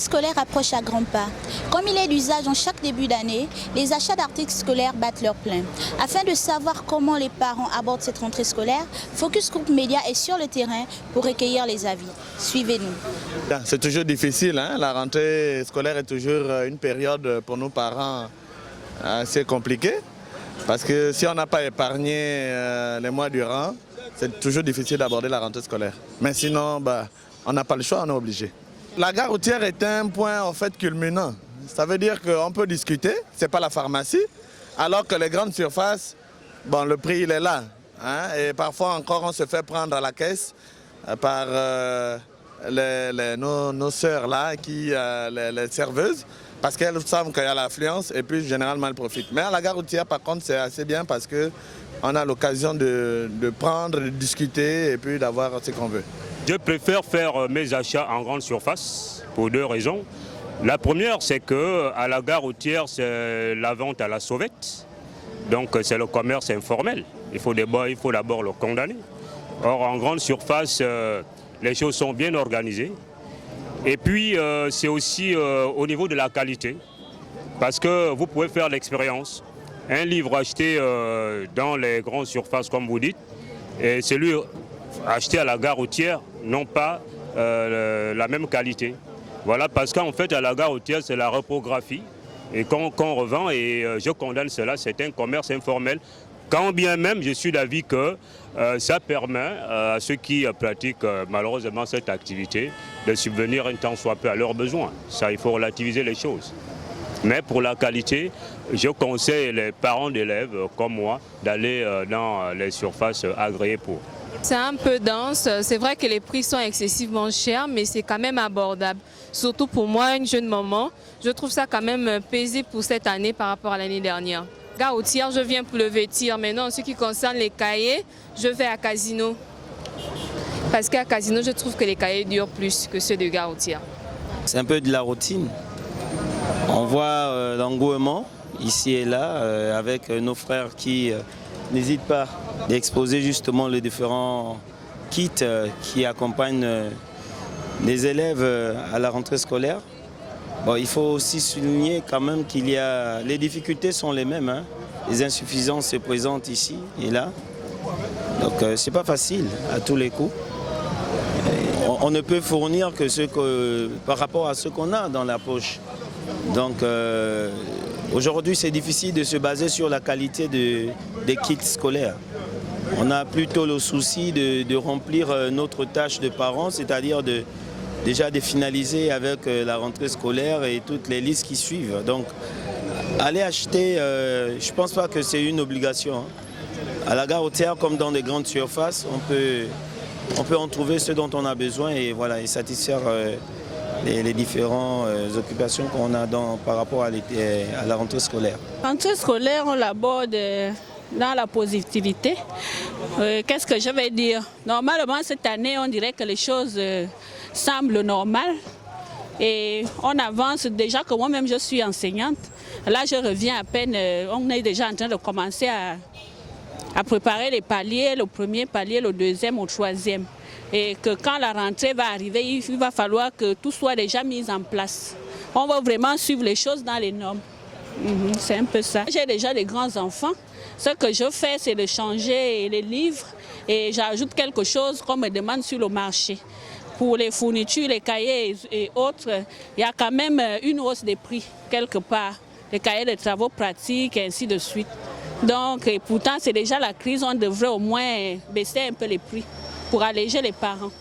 scolaire approche à grands pas. Comme il est d'usage en chaque début d'année, les achats d'articles scolaires battent leur plein. Afin de savoir comment les parents abordent cette rentrée scolaire, Focus Group Média est sur le terrain pour recueillir les avis. Suivez-nous. C'est toujours difficile, hein? La rentrée scolaire est toujours une période pour nos parents assez compliquée. Parce que si on n'a pas épargné les mois durant, c'est toujours difficile d'aborder la rentrée scolaire. Mais sinon, on n'a pas le choix, on est obligé. La gare routière est un point en fait culminant. Ça veut dire qu'on peut discuter, ce n'est pas la pharmacie, alors que les grandes surfaces, le prix il est là. Hein, et parfois encore on se fait prendre à la caisse par nos sœurs là, les serveuses, parce qu'elles savent qu'il y a l'affluence et puis généralement elles profitent. Mais à la gare routière par contre c'est assez bien parce qu'on a l'occasion de prendre, de discuter et puis d'avoir ce qu'on veut. Je préfère faire mes achats en grande surface pour deux raisons. La première, c'est qu'à la gare routière, c'est la vente à la sauvette. Donc c'est le commerce informel. Il faut d'abord le condamner. Or, en grande surface, les choses sont bien organisées. Et puis, c'est aussi au niveau de la qualité. Parce que vous pouvez faire l'expérience. Un livre acheté dans les grandes surfaces, comme vous dites, et celui acheté à la gare routière n'ont pas la même qualité. Voilà, parce qu'en fait, à la gare routière, c'est la reprographie. Et qu'on revend, et je condamne cela, c'est un commerce informel. Quand bien même, je suis d'avis que ça permet à ceux qui pratiquent malheureusement cette activité de subvenir un temps soit peu à leurs besoins. Ça, il faut relativiser les choses. Mais pour la qualité, je conseille les parents d'élèves comme moi d'aller dans les surfaces agréées pour. C'est un peu dense, c'est vrai que les prix sont excessivement chers, mais c'est quand même abordable. Surtout pour moi, une jeune maman, je trouve ça quand même paisible pour cette année par rapport à l'année dernière. Gare routière, je viens pour le vêtir. Maintenant, en ce qui concerne les cahiers, je vais à Casino. Parce qu'à Casino, je trouve que les cahiers durent plus que ceux de gare routière. C'est un peu de la routine. On voit l'engouement ici et là avec nos frères qui n'hésitent pas d'exposer justement les différents kits qui accompagnent les élèves à la rentrée scolaire. Il faut aussi souligner quand même qu'il y a... Les difficultés sont les mêmes, hein. Les insuffisances se présentent ici et là. Donc c'est pas facile à tous les coups. On ne peut fournir que par rapport à ce qu'on a dans la poche. Donc aujourd'hui c'est difficile de se baser sur la qualité des kits scolaires. On a plutôt le souci de remplir notre tâche de parents, c'est-à-dire déjà de finaliser avec la rentrée scolaire et toutes les listes qui suivent. Donc aller acheter, je ne pense pas que c'est une obligation. À la gare routière comme dans des grandes surfaces, on peut en trouver ce dont on a besoin et, voilà, et satisfaire les différentes occupations qu'on a par rapport à la rentrée scolaire. La rentrée scolaire, on l'aborde dans la positivité. Qu'est-ce que je vais dire? Normalement, cette année, on dirait que les choses semblent normales. Et on avance déjà, que moi-même, je suis enseignante. Là, je reviens à peine, on est déjà en train de commencer à préparer les paliers, le premier palier, le deuxième, le troisième. Et que quand la rentrée va arriver, il va falloir que tout soit déjà mis en place. On va vraiment suivre les choses dans les normes. C'est un peu ça. J'ai déjà des grands enfants. Ce que je fais, c'est de changer les livres et j'ajoute quelque chose qu'on me demande sur le marché. Pour les fournitures, les cahiers et autres, il y a quand même une hausse des prix quelque part. Les cahiers de travaux pratiques et ainsi de suite. Donc, et pourtant, c'est déjà la crise, on devrait au moins baisser un peu les prix pour alléger les parents.